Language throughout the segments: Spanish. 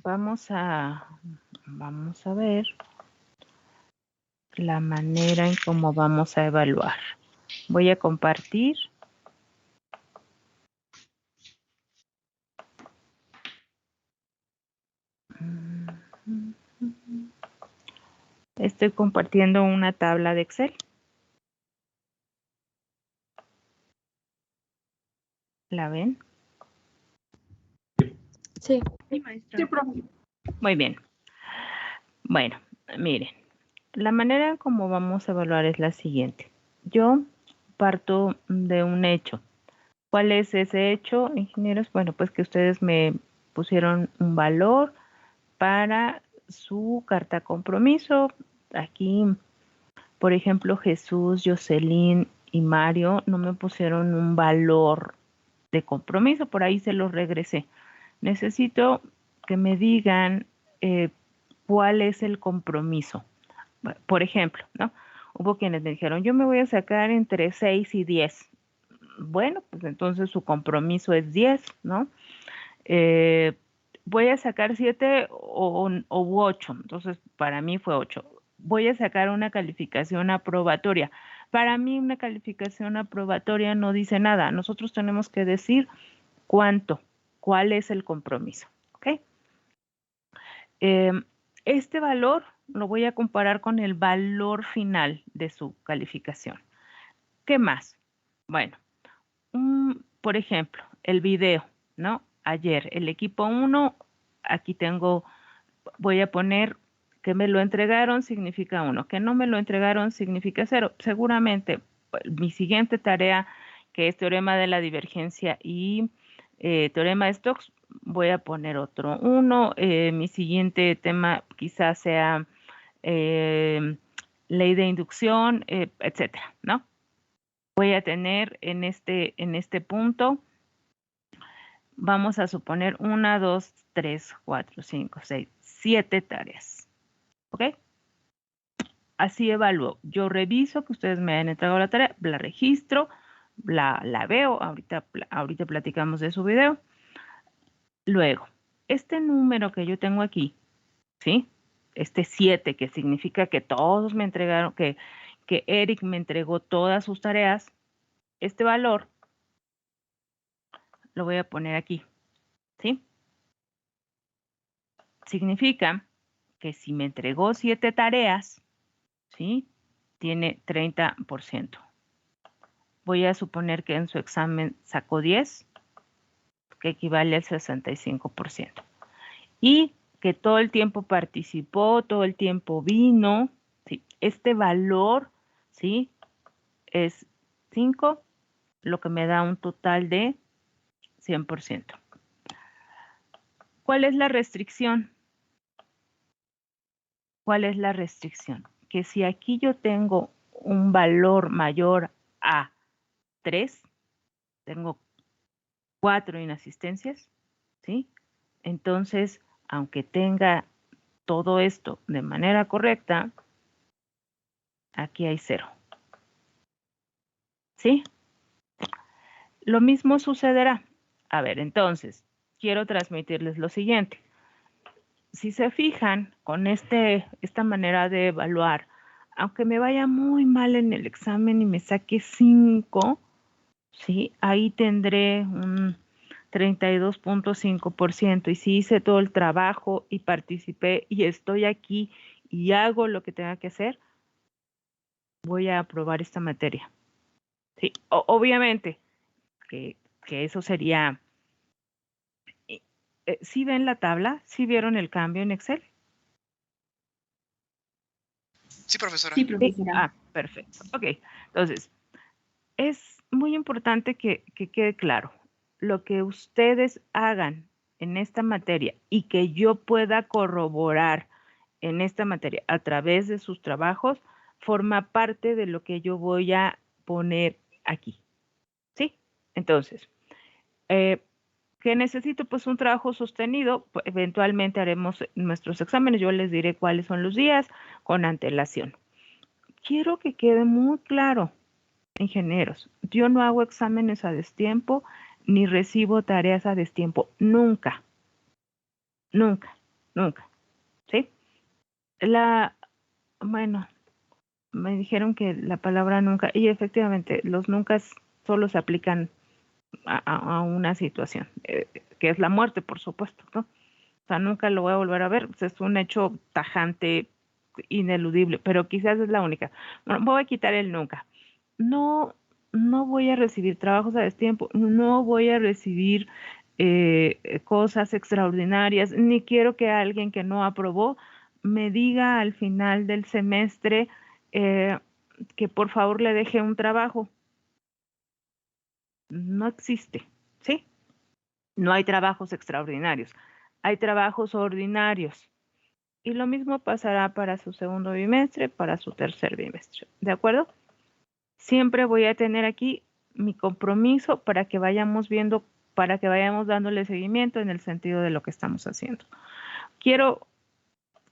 vamos a ver la manera en cómo vamos a evaluar. Voy a compartir. Estoy compartiendo una tabla de Excel. ¿La ven? Sí. Sí, maestra. Sí, profe. Muy bien. Bueno, miren, la manera en cómo vamos a evaluar es la siguiente. Yo parto de un hecho. ¿Cuál es ese hecho, ingenieros? Bueno, pues que ustedes me pusieron un valor para su carta compromiso. Aquí, por ejemplo, Jesús, Jocelyn y Mario no me pusieron un valor de compromiso, por ahí se los regresé. Necesito que me digan cuál es el compromiso. Por ejemplo, ¿no? Hubo quienes me dijeron, yo me voy a sacar entre 6 y 10. Bueno, pues entonces su compromiso es 10, ¿no? Voy a sacar 7 u 8, entonces para mí fue 8. Voy a sacar una calificación aprobatoria. Para mí una calificación aprobatoria no dice nada. Nosotros tenemos que decir cuánto, cuál es el compromiso, ¿ok? Este valor lo voy a comparar con el valor final de su calificación. ¿Qué más? Bueno, por ejemplo, el video, ¿no? Ayer, el equipo 1, aquí tengo, voy a poner que me lo entregaron significa 1, que no me lo entregaron significa 0. Seguramente mi siguiente tarea, que es teorema de la divergencia y teorema de Stokes, voy a poner otro 1. Mi siguiente tema quizás sea ley de inducción, etcétera, ¿no? Voy a tener en este punto, vamos a suponer 1, 2, 3, 4, 5, 6, 7 tareas. ¿Ok? Así evalúo. Yo reviso que ustedes me hayan entregado la tarea, la registro, la veo, ahorita platicamos de su video. Luego, este número que yo tengo aquí, ¿sí? Este 7, que significa que todos me entregaron, que Eric me entregó todas sus tareas, este valor lo voy a poner aquí, ¿sí? Significa que si me entregó 7 tareas, ¿sí? Tiene 30%. Voy a suponer que en su examen sacó 10, que equivale al 65%. Y que todo el tiempo participó, todo el tiempo vino, ¿sí? Este valor, ¿sí? Es 5, lo que me da un total de 100%. ¿Cuál es la restricción? ¿Cuál es la restricción? Que si aquí yo tengo un valor mayor a 3, tengo 4 inasistencias, ¿sí? Entonces, aunque tenga todo esto de manera correcta, aquí hay 0, ¿sí? Lo mismo sucederá. A ver, entonces, quiero transmitirles lo siguiente. Si se fijan con esta manera de evaluar, aunque me vaya muy mal en el examen y me saque 5, ¿sí? Ahí tendré un 32.5%. Y si hice todo el trabajo y participé y estoy aquí y hago lo que tenga que hacer, voy a aprobar esta materia. Sí, obviamente que eso sería... ¿Sí ven la tabla? ¿Sí vieron el cambio en Excel? Sí, profesora. Sí, profesora. Perfecto. Ok, entonces, es muy importante que quede claro. Lo que ustedes hagan en esta materia y que yo pueda corroborar en esta materia a través de sus trabajos, forma parte de lo que yo voy a poner aquí. ¿Sí? Entonces, ¿qué necesito? Pues un trabajo sostenido. Pues, eventualmente haremos nuestros exámenes. Yo les diré cuáles son los días con antelación. Quiero que quede muy claro, ingenieros, yo no hago exámenes a destiempo ni recibo tareas a destiempo. Nunca. Nunca. nunca, ¿sí? Bueno, me dijeron que la palabra nunca, y efectivamente, los nunca solo se aplican a una situación, que es la muerte, por supuesto, ¿no? O sea, nunca lo voy a volver a ver, es un hecho tajante, ineludible, pero quizás es la única. Bueno, voy a quitar el nunca. No, no voy a recibir trabajos a destiempo, no voy a recibir cosas extraordinarias, ni quiero que alguien que no aprobó me diga al final del semestre eh, que por favor le deje un trabajo. No existe, ¿sí? No hay trabajos extraordinarios, hay trabajos ordinarios. Y lo mismo pasará para su segundo bimestre, para su tercer bimestre. ¿De acuerdo? Siempre voy a tener aquí mi compromiso para que vayamos viendo, para que vayamos dándole seguimiento en el sentido de lo que estamos haciendo. Quiero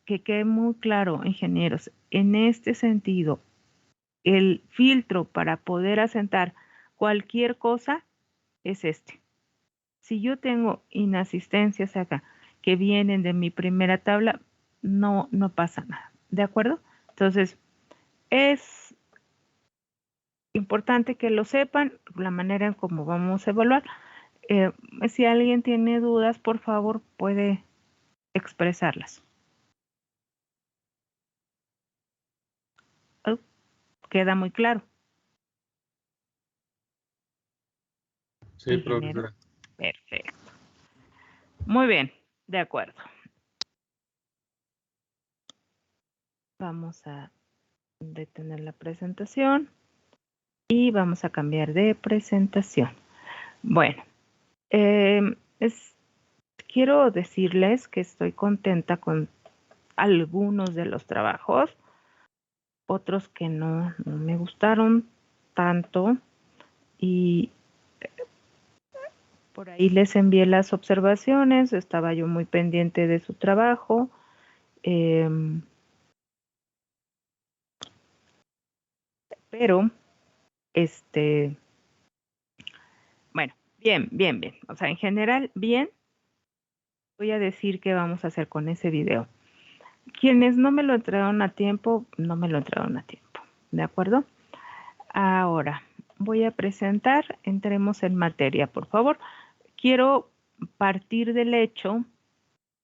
que quede muy claro, ingenieros, en este sentido, el filtro para poder asentar cualquier cosa es este. Si yo tengo inasistencias acá que vienen de mi primera tabla, no pasa nada. ¿De acuerdo? Entonces, es importante que lo sepan, la manera en cómo vamos a evaluar. Si alguien tiene dudas, por favor, puede expresarlas. Oh, queda muy claro. Sí, profesora. Perfecto. Muy bien, de acuerdo. Vamos a detener la presentación y vamos a cambiar de presentación. Bueno, quiero decirles que estoy contenta con algunos de los trabajos, otros que no me gustaron tanto y por ahí les envié las observaciones, estaba yo muy pendiente de su trabajo. Pero, bueno, bien. O sea, en general, bien. Voy a decir qué vamos a hacer con ese video. Quienes no me lo entregaron a tiempo, no me lo entregaron a tiempo. ¿De acuerdo? Ahora, voy a presentar, entremos en materia, por favor. Quiero partir del hecho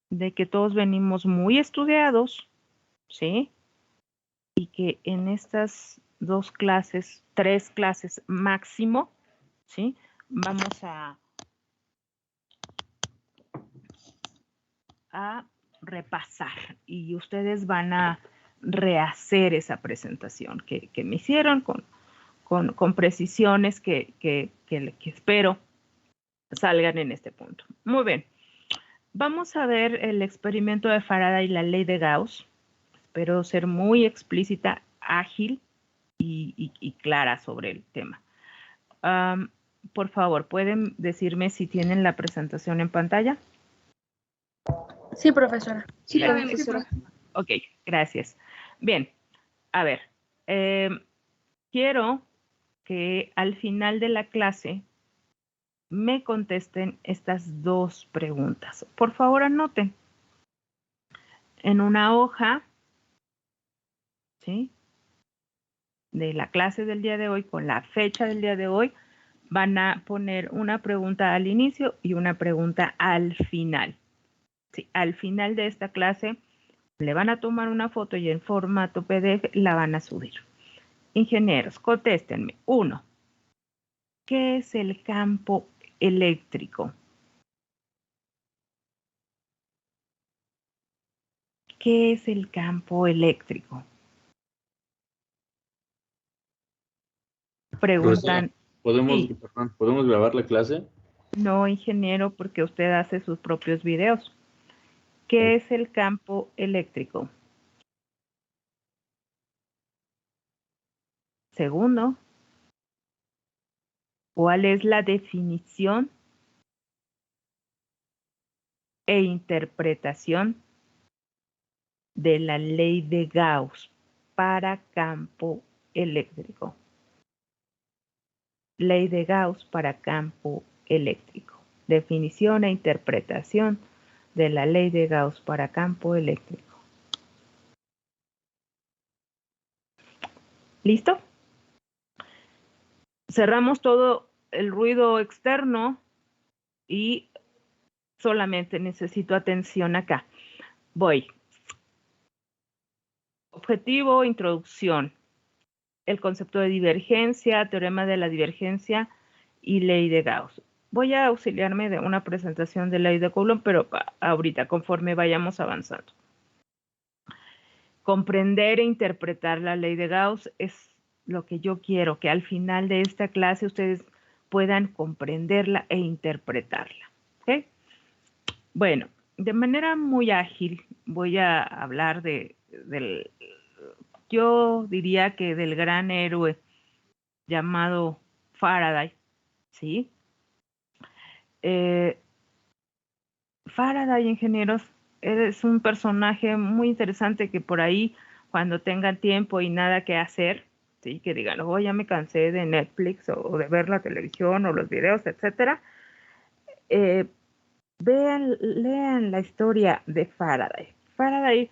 de que todos venimos muy estudiados, ¿sí? Y que en estas 2 clases, 3 clases máximo, ¿sí? Vamos a repasar y ustedes van a rehacer esa presentación que me hicieron con precisiones que espero salgan en este punto. Muy bien. Vamos a ver el experimento de Faraday y la ley de Gauss. Espero ser muy explícita, ágil y clara sobre el tema. Por favor, ¿pueden decirme si tienen la presentación en pantalla? Sí, profesora. Sí, profesora. Ok, gracias. Bien, a ver, quiero que al final de la clase me contesten estas 2 preguntas. Por favor, anoten en una hoja, ¿sí? De la clase del día de hoy con la fecha del día de hoy, van a poner una pregunta al inicio y una pregunta al final. Sí, al final de esta clase le van a tomar una foto y en formato PDF la van a subir. Ingenieros, contéstenme. 1. ¿Qué es el campo eléctrico? ¿Qué es el campo eléctrico? Preguntan. ¿Podemos grabar la clase? No, ingeniero, porque usted hace sus propios videos. ¿Qué es el campo eléctrico? Segundo, ¿cuál es la definición e interpretación de la ley de Gauss para campo eléctrico? Ley de Gauss para campo eléctrico. Definición e interpretación de la ley de Gauss para campo eléctrico. ¿Listo? Cerramos todo el ruido externo y solamente necesito atención acá. Voy. Objetivo, introducción. El concepto de divergencia, teorema de la divergencia y ley de Gauss. Voy a auxiliarme de una presentación de ley de Coulomb, pero ahorita, conforme vayamos avanzando. Comprender e interpretar la ley de Gauss es lo que yo quiero, que al final de esta clase ustedes puedan comprenderla e interpretarla. ¿Okay? Bueno, de manera muy ágil voy a hablar yo diría que del gran héroe llamado Faraday, ¿sí? Faraday, ingenieros, es un personaje muy interesante que por ahí, cuando tengan tiempo y nada que hacer, ¿sí? Que digan, oh, ya me cansé de Netflix o de ver la televisión o los videos, etcétera. Lean la historia de Faraday. Faraday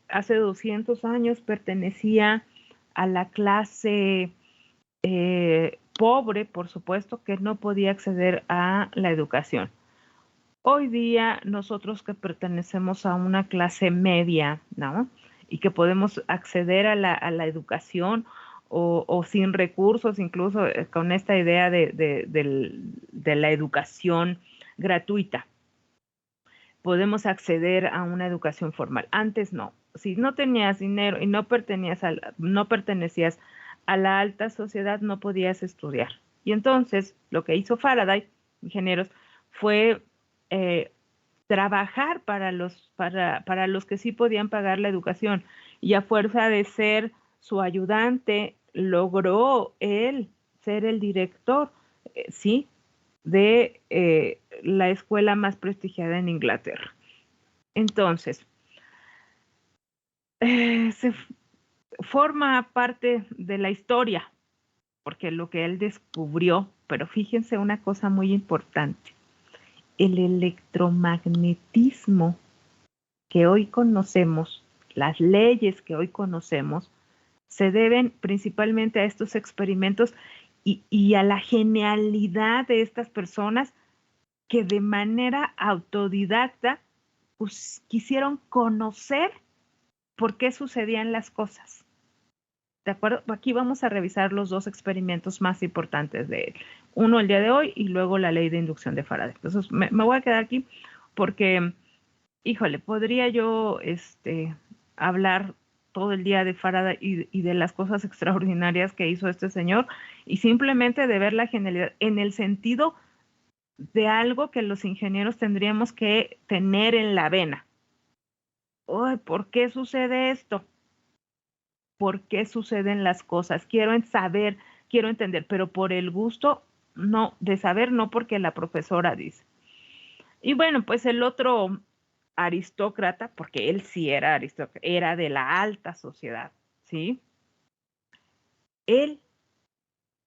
hace 200 años pertenecía a la clase pobre, por supuesto, que no podía acceder a la educación. Hoy día nosotros que pertenecemos a una clase media, ¿no? Y que podemos acceder a la educación o sin recursos, incluso con esta idea de la educación gratuita. Podemos acceder a una educación formal. Antes no. Si no tenías dinero y no pertenecías a la alta sociedad, no podías estudiar. Y entonces lo que hizo Faraday, ingenieros, fue trabajar para los que sí podían pagar la educación. Y a fuerza de ser su ayudante, logró él ser el director, ¿sí? De la escuela más prestigiada en Inglaterra. Entonces, se forma parte de la historia, porque lo que él descubrió, pero fíjense una cosa muy importante, el electromagnetismo que hoy conocemos, las leyes que hoy conocemos, se deben principalmente a estos experimentos y a la genialidad de estas personas que de manera autodidacta pues, quisieron conocer por qué sucedían las cosas. ¿De acuerdo? Aquí vamos a revisar los dos experimentos más importantes de él. Uno el día de hoy y luego la ley de inducción de Faraday. Entonces me voy a quedar aquí porque, híjole, podría yo hablar todo el día de Faraday y de las cosas extraordinarias que hizo este señor y simplemente de ver la genialidad en el sentido de algo que los ingenieros tendríamos que tener en la vena. Uy, ¿por qué sucede esto? ¿Por qué suceden las cosas? Quiero saber, quiero entender, pero por el gusto no, de saber, no porque la profesora dice. Y bueno, pues el otro aristócrata, porque él sí era aristócrata, era de la alta sociedad, ¿sí? Él,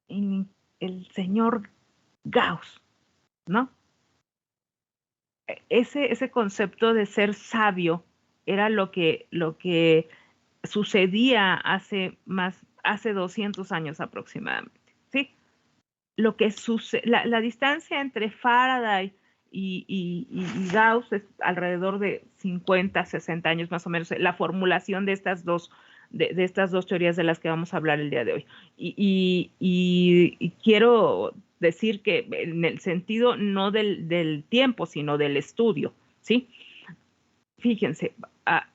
el señor Gauss, ¿no? Ese concepto de ser sabio era lo que sucedía hace 200 años aproximadamente, ¿sí? Lo que la distancia entre Faraday y Gauss es alrededor de 50, 60 años más o menos, la formulación de estas dos teorías de las que vamos a hablar el día de hoy. Y quiero decir que en el sentido no del tiempo, sino del estudio, ¿sí? Fíjense,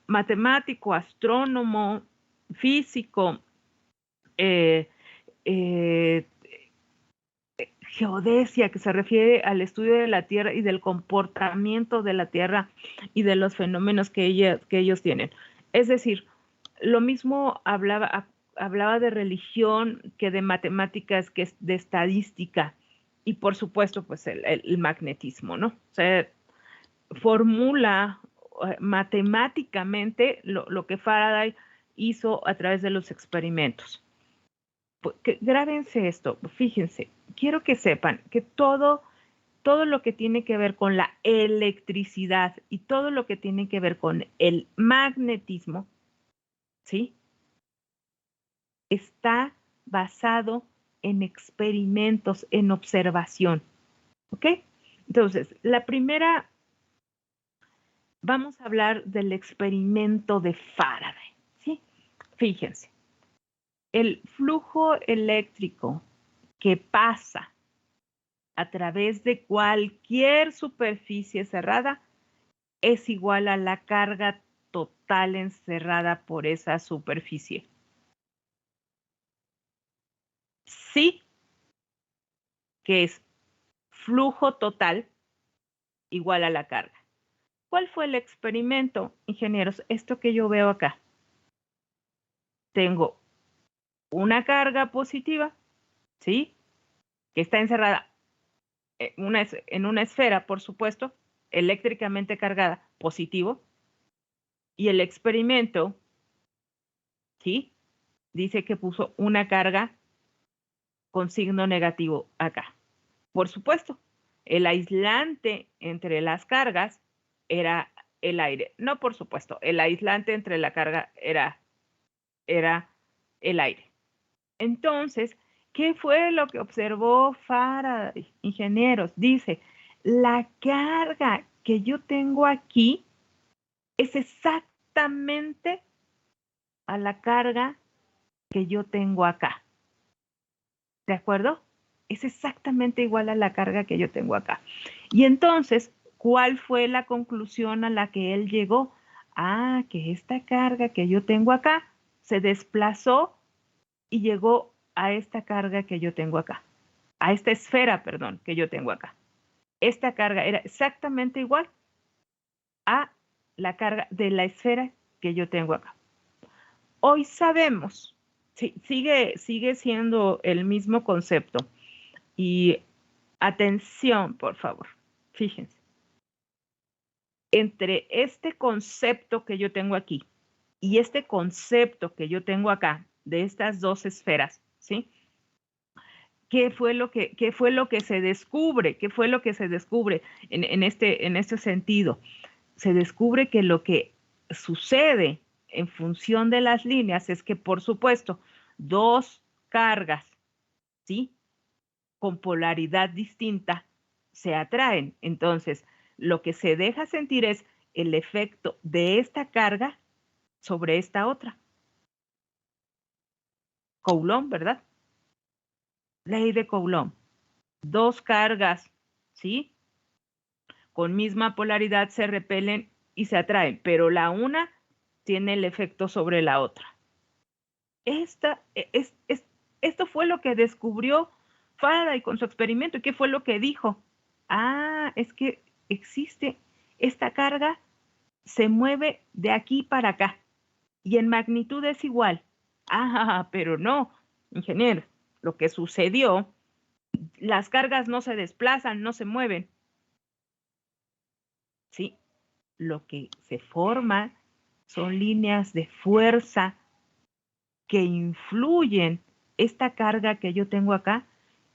matemático, astrónomo, físico, geodesia, que se refiere al estudio de la Tierra y del comportamiento de la Tierra y de los fenómenos que ellos tienen. Es decir, lo mismo hablaba de religión que de matemáticas, que de estadística y por supuesto pues el magnetismo, ¿no? O sea, formula matemáticamente lo que Faraday hizo a través de los experimentos. Grábense esto, fíjense, quiero que sepan que todo todo lo que tiene que ver con la electricidad y todo lo que tiene que ver con el magnetismo, ¿sí? Está basado en experimentos, en observación, ¿ok? Entonces, la primera, vamos a hablar del experimento de Faraday, ¿sí? Fíjense, el flujo eléctrico que pasa a través de cualquier superficie cerrada es igual a la carga total encerrada por esa superficie. Sí, que es flujo total igual a la carga. ¿Cuál fue el experimento, ingenieros? Esto que yo veo acá. Tengo una carga positiva, ¿sí? Que está encerrada en una esfera, por supuesto, eléctricamente cargada, positivo. Y el experimento, ¿sí? Dice que puso una carga con signo negativo acá. Por supuesto, el aislante entre las cargas era el aire. No, por supuesto, el aislante entre la carga era el aire. Entonces, ¿qué fue lo que observó Faraday, ingenieros? Dice, la carga que yo tengo aquí es exactamente a la carga que yo tengo acá. ¿De acuerdo? Es exactamente igual a la carga que yo tengo acá. Y entonces, ¿cuál fue la conclusión a la que él llegó? Ah, que esta carga que yo tengo acá se desplazó y llegó a esta carga que yo tengo acá. A esta esfera, perdón, que yo tengo acá. Esta carga era exactamente igual a la carga de la esfera que yo tengo acá. Hoy sabemos, sí, sigue siendo el mismo concepto. Y atención, por favor, fíjense. Entre este concepto que yo tengo aquí y este concepto que yo tengo acá, de estas dos esferas, ¿sí? ¿Qué fue lo que se descubre? ¿Qué fue lo que se descubre en este sentido? Se descubre que lo que sucede en función de las líneas es que, por supuesto, dos cargas, ¿sí? Con polaridad distinta se atraen. Entonces, lo que se deja sentir es el efecto de esta carga sobre esta otra. Coulomb, ¿verdad? Ley de Coulomb. Dos cargas, ¿sí? Con misma polaridad se repelen y se atraen, pero la una tiene el efecto sobre la otra. Esto fue lo que descubrió Faraday con su experimento. ¿Y qué fue lo que dijo? Ah, es que existe esta carga, se mueve de aquí para acá y en magnitud es igual. Ah, pero no, ingeniero, lo que sucedió, las cargas no se desplazan, no se mueven. Sí, lo que se forma son líneas de fuerza que influyen. Esta carga que yo tengo acá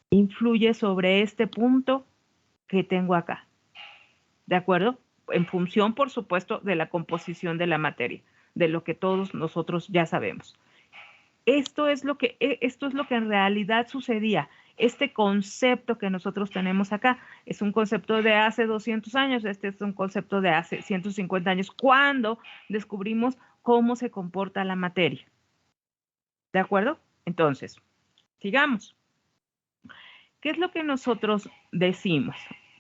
influye sobre este punto que tengo acá. ¿De acuerdo? En función, por supuesto, de la composición de la materia, de lo que todos nosotros ya sabemos. Esto es lo que en realidad sucedía. Este concepto que nosotros tenemos acá es un concepto de hace 200 años, este es un concepto de hace 150 años, cuando descubrimos cómo se comporta la materia. ¿De acuerdo? Entonces, sigamos. ¿Qué es lo que nosotros decimos?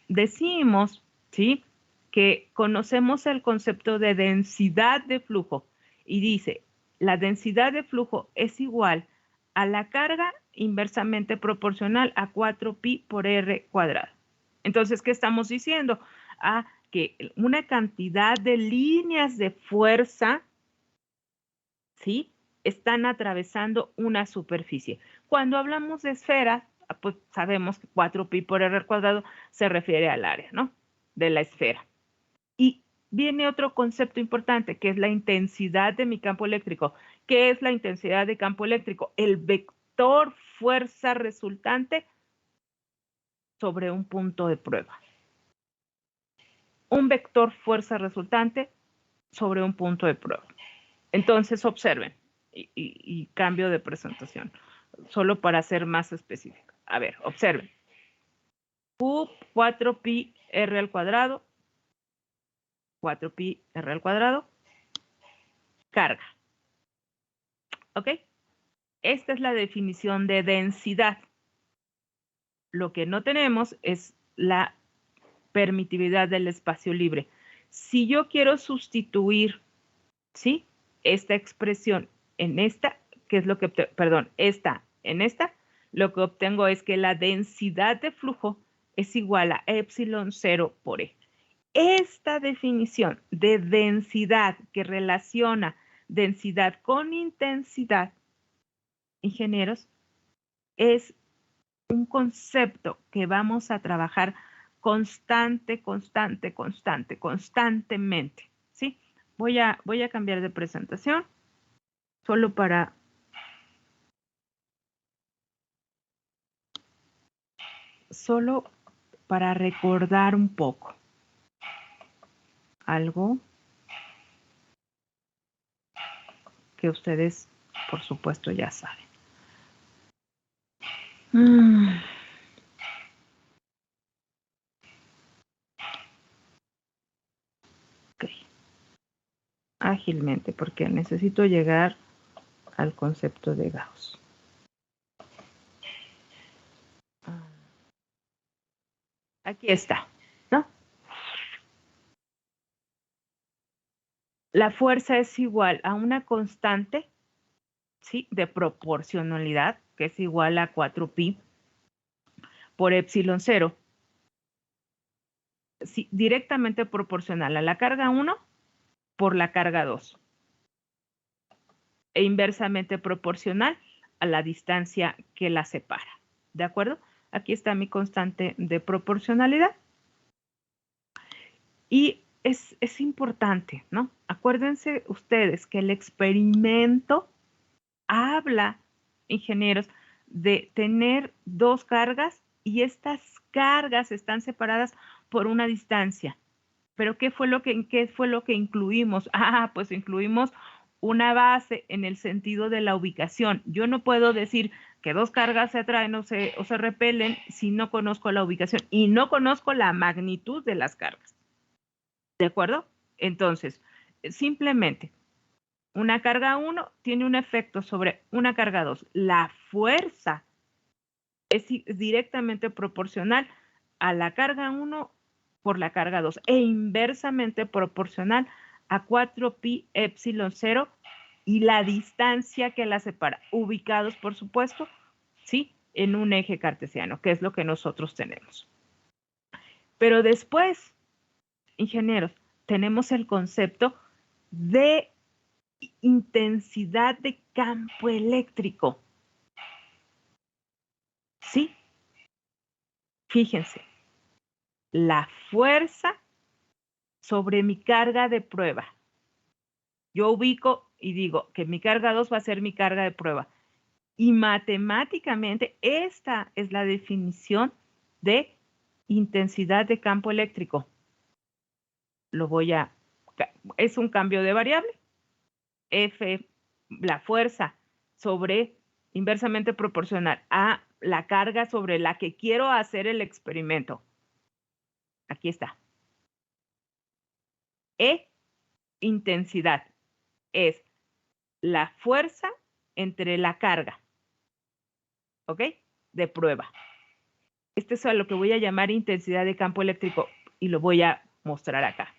Decimos, ¿sí?, que conocemos el concepto de densidad de flujo y dice, la densidad de flujo es igual a la carga inversamente proporcional a 4pi por r cuadrado. Entonces, ¿qué estamos diciendo? Ah, que una cantidad de líneas de fuerza, ¿sí?, están atravesando una superficie. Cuando hablamos de esferas, pues sabemos que 4pi por r cuadrado se refiere al área, ¿no?, de la esfera. Y viene otro concepto importante, que es la intensidad de mi campo eléctrico. ¿Qué es la intensidad de campo eléctrico? El vector fuerza resultante sobre un punto de prueba. Un vector fuerza resultante sobre un punto de prueba. Entonces observen y cambio de presentación, solo para ser más específico. A ver, observen. Q 4pi r al cuadrado, 4pi r al cuadrado, carga. ¿Ok? Esta es la definición de densidad. Lo que no tenemos es la permitividad del espacio libre. Si yo quiero sustituir, ¿sí?, esta expresión en esta, ¿qué es lo que, perdón, esta en esta? Lo que obtengo es que la densidad de flujo es igual a epsilon 0 por E. Esta definición de densidad que relaciona densidad con intensidad, ingenieros, es un concepto que vamos a trabajar constantemente, ¿sí? Voy a cambiar de presentación solo para recordar un poco algo que ustedes, por supuesto, ya saben. Ok. Ágilmente, porque necesito llegar al concepto de Gauss. Aquí está, ¿no? La fuerza es igual a una constante, ¿sí?, de proporcionalidad, que es igual a 4pi por epsilon 0, sí, directamente proporcional a la carga 1 por la carga 2 e inversamente proporcional a la distancia que la separa. ¿De acuerdo? Aquí está mi constante de proporcionalidad. Y es importante, ¿no? Acuérdense ustedes que el experimento habla, ingenieros, de tener dos cargas y estas cargas están separadas por una distancia. ¿Pero qué fue lo que incluimos? Pues incluimos una base en el sentido de la ubicación. Yo no puedo decir que dos cargas se atraen o se repelen si no conozco la ubicación y no conozco la magnitud de las cargas. ¿De acuerdo? Entonces, simplemente, una carga 1 tiene un efecto sobre una carga 2. La fuerza es directamente proporcional a la carga 1 por la carga 2 e inversamente proporcional a 4pi epsilon 0 y la distancia que la separa, ubicados, por supuesto, ¿sí?, en un eje cartesiano, que es lo que nosotros tenemos. Pero después, ingenieros, tenemos el concepto de intensidad de campo eléctrico. ¿Sí? Fíjense, la fuerza sobre mi carga de prueba. Yo ubico y digo que mi carga 2 va a ser mi carga de prueba. Y matemáticamente esta es la definición de intensidad de campo eléctrico. Es un cambio de variable. F, la fuerza sobre inversamente proporcional a la carga sobre la que quiero hacer el experimento. Aquí está. E, intensidad, es la fuerza entre la carga, ¿ok?, de prueba. Este es a lo que voy a llamar intensidad de campo eléctrico y lo voy a mostrar acá.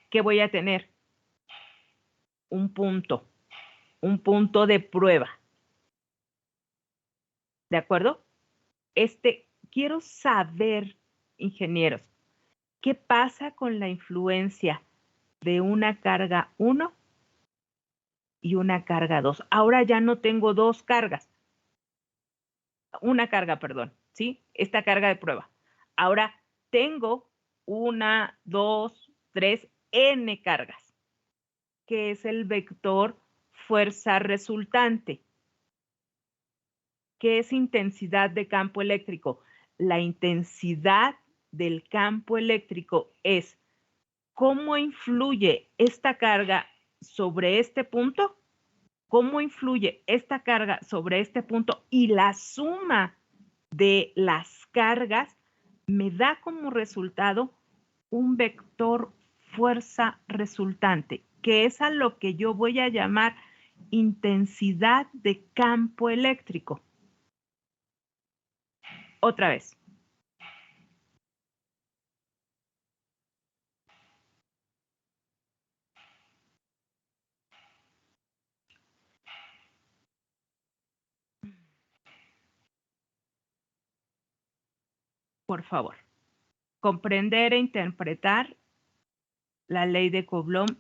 ¿Qué voy a tener? Un punto de prueba. ¿De acuerdo? Quiero saber, ingenieros, ¿qué pasa con la influencia de una carga 1 y una carga 2? Ahora ya no tengo dos cargas. Una carga, perdón, ¿sí? Esta carga de prueba. Ahora tengo 1, 2, 3, n cargas, que es el vector fuerza resultante, que es intensidad de campo eléctrico. la intensidad del campo eléctrico es cómo influye esta carga sobre este punto, cómo influye esta carga sobre este punto y la suma de las cargas me da como resultado un vector fuerza resultante, que es a lo que yo voy a llamar intensidad de campo eléctrico. Otra vez. Por favor, comprender e interpretar la ley de Coulomb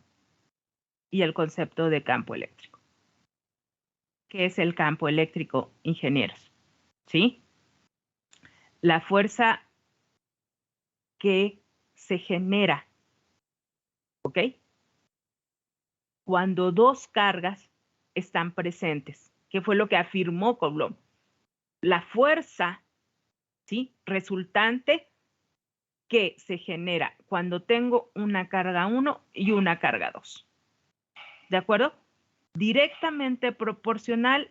y el concepto de campo eléctrico. ¿Qué es el campo eléctrico, ingenieros? ¿Sí? La fuerza que se genera, ¿ok? Cuando dos cargas están presentes, que fue lo que afirmó Coulomb. La fuerza, ¿sí?, resultante que se genera cuando tengo una carga 1 y una carga 2. ¿De acuerdo? Directamente proporcional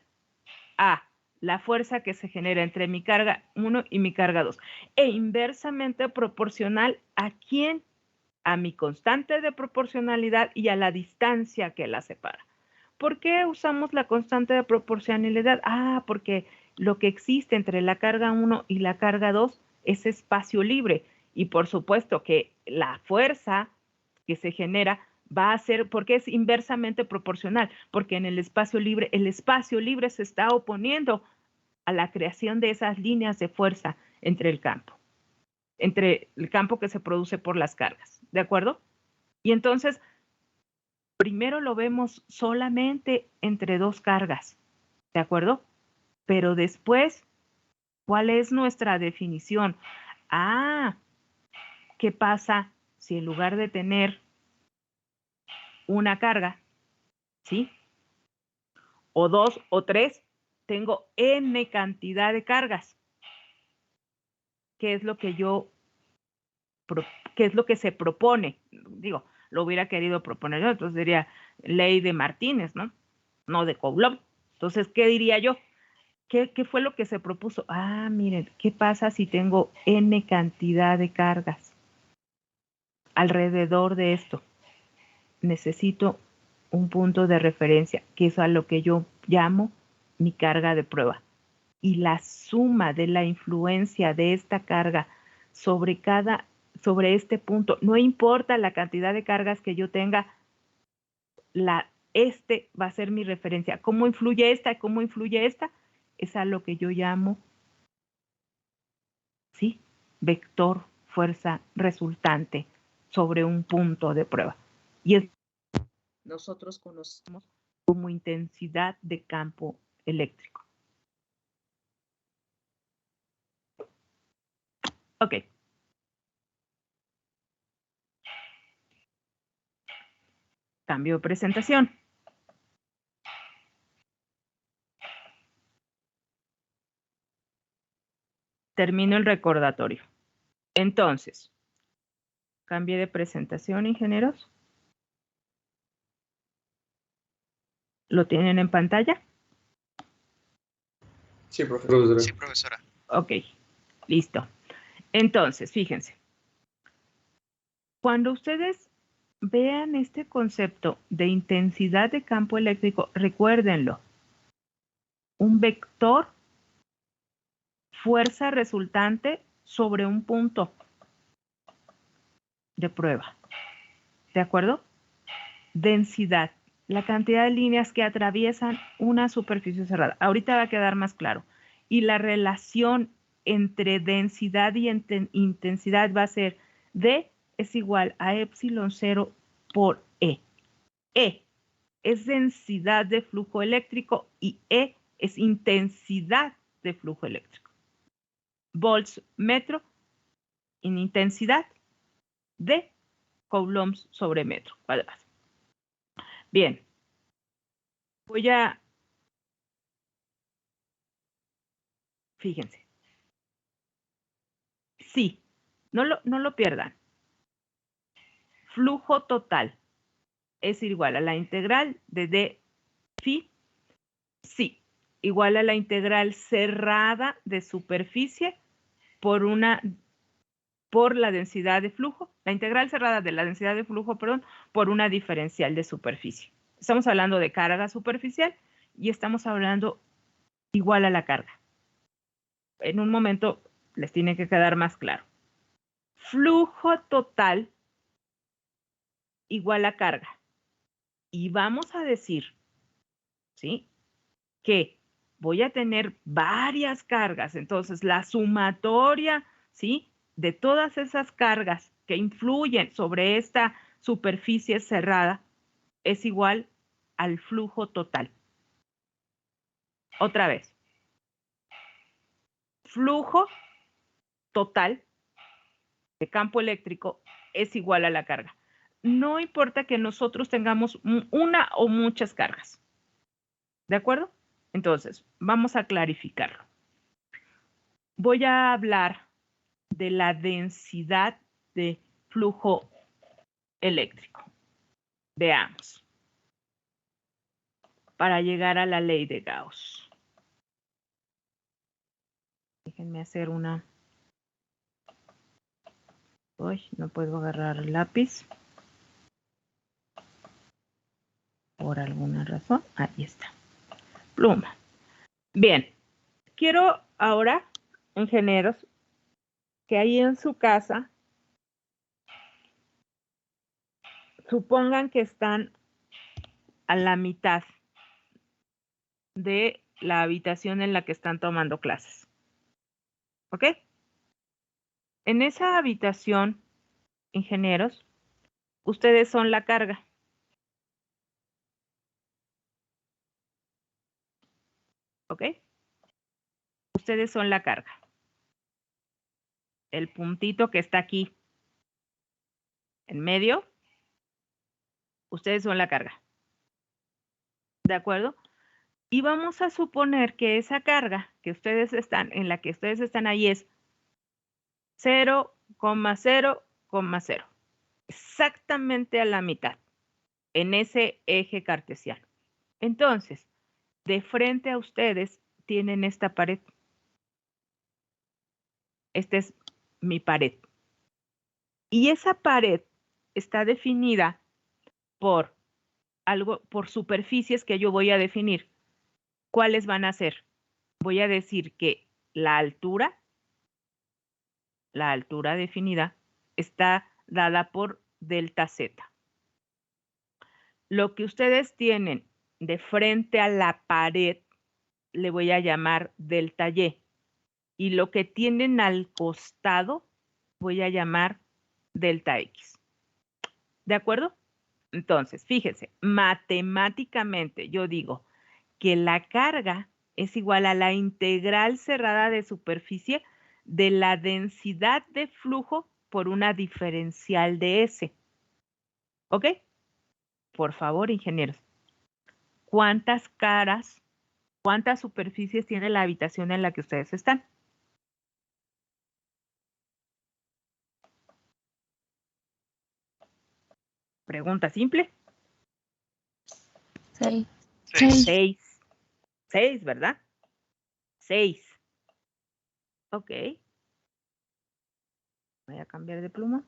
a la fuerza que se genera entre mi carga 1 y mi carga 2. E inversamente proporcional ¿a quién? A mi constante de proporcionalidad y a la distancia que la separa. ¿Por qué usamos la constante de proporcionalidad? Porque lo que existe entre la carga 1 y la carga 2 es espacio libre. Y por supuesto que la fuerza que se genera va a ser, porque es inversamente proporcional, porque en el espacio libre se está oponiendo a la creación de esas líneas de fuerza entre el campo que se produce por las cargas, ¿de acuerdo? Y entonces, primero lo vemos solamente entre dos cargas, ¿de acuerdo? Pero después, ¿cuál es nuestra definición? ¿Qué pasa si en lugar de tener una carga, ¿sí?, o dos o tres, tengo n cantidad de cargas? ¿Qué es lo que qué es lo que se propone? Digo, lo hubiera querido proponer yo, entonces diría ley de Martínez, ¿no? No de Coulomb. Entonces, ¿qué diría yo? ¿Qué fue lo que se propuso? Miren, ¿qué pasa si tengo n cantidad de cargas alrededor de esto? Necesito un punto de referencia, que es a lo que yo llamo mi carga de prueba. Y la suma de la influencia de esta carga sobre este punto, no importa la cantidad de cargas que yo tenga, este va a ser mi referencia. ¿Cómo influye esta? ¿Cómo influye esta? Es a lo que yo llamo, ¿sí?, vector fuerza resultante sobre un punto de prueba. Y es nosotros conocemos como intensidad de campo eléctrico. Ok. Cambio de presentación. Termino el recordatorio. Entonces, cambie de presentación, ingenieros. ¿Lo tienen en pantalla? Sí, profesora. Sí, profesora. Ok, listo. Entonces, fíjense. Cuando ustedes vean este concepto de intensidad de campo eléctrico, recuérdenlo. Un vector, fuerza resultante sobre un punto de prueba. ¿De acuerdo? Densidad, la cantidad de líneas que atraviesan una superficie cerrada. Ahorita va a quedar más claro. Y la relación entre densidad y intensidad va a ser D es igual a epsilon 0 por E. E es densidad de flujo eléctrico y E es intensidad de flujo eléctrico. Volts metro en intensidad de coulombs sobre metro cuadrado. Bien. Fíjense. sí. No lo pierdan. Flujo total es igual a la integral de d phi, sí, igual a la integral cerrada de superficie por la densidad de flujo, la integral cerrada de la densidad de flujo, perdón, por una diferencial de superficie. Estamos hablando de carga superficial y estamos hablando igual a la carga. En un momento les tiene que quedar más claro. Flujo total igual a carga. Y vamos a decir, ¿sí?, que voy a tener varias cargas. Entonces, la sumatoria, ¿sí?, de todas esas cargas que influyen sobre esta superficie cerrada es igual al flujo total. Otra vez. Flujo total de campo eléctrico es igual a la carga. No importa que nosotros tengamos una o muchas cargas. ¿De acuerdo? Entonces, vamos a clarificarlo. Voy a hablar de la densidad de flujo eléctrico. Veamos. Para llegar a la ley de Gauss. Déjenme hacer una... Uy, no puedo agarrar el lápiz. Por alguna razón. Ahí está. Pluma. Bien. Quiero ahora, ingenieros, que ahí en su casa supongan que están a la mitad de la habitación en la que están tomando clases. ¿Ok? En esa habitación, ingenieros, ustedes son la carga. ¿Ok? Ustedes son la carga. El puntito que está aquí en medio, ustedes son la carga. ¿De acuerdo? Y vamos a suponer que esa carga que ustedes están, en la que ustedes están ahí es 0,0,0. Exactamente a la mitad en ese eje cartesiano. Entonces, de frente a ustedes tienen esta pared. Esta es mi pared. Y esa pared está definida por superficies que yo voy a definir. ¿Cuáles van a ser? Voy a decir que la altura definida está dada por delta Z. Lo que ustedes tienen de frente a la pared le voy a llamar delta Y. Y lo que tienen al costado voy a llamar delta X. ¿De acuerdo? Entonces, fíjense, matemáticamente yo digo que la carga es igual a la integral cerrada de superficie de la densidad de flujo por una diferencial de S. ¿Ok? Por favor, ingenieros. ¿Cuántas caras, cuántas superficies tiene la habitación en la que ustedes están? Pregunta simple. 6. 6. 6, ¿verdad? 6. Ok. Voy a cambiar de pluma.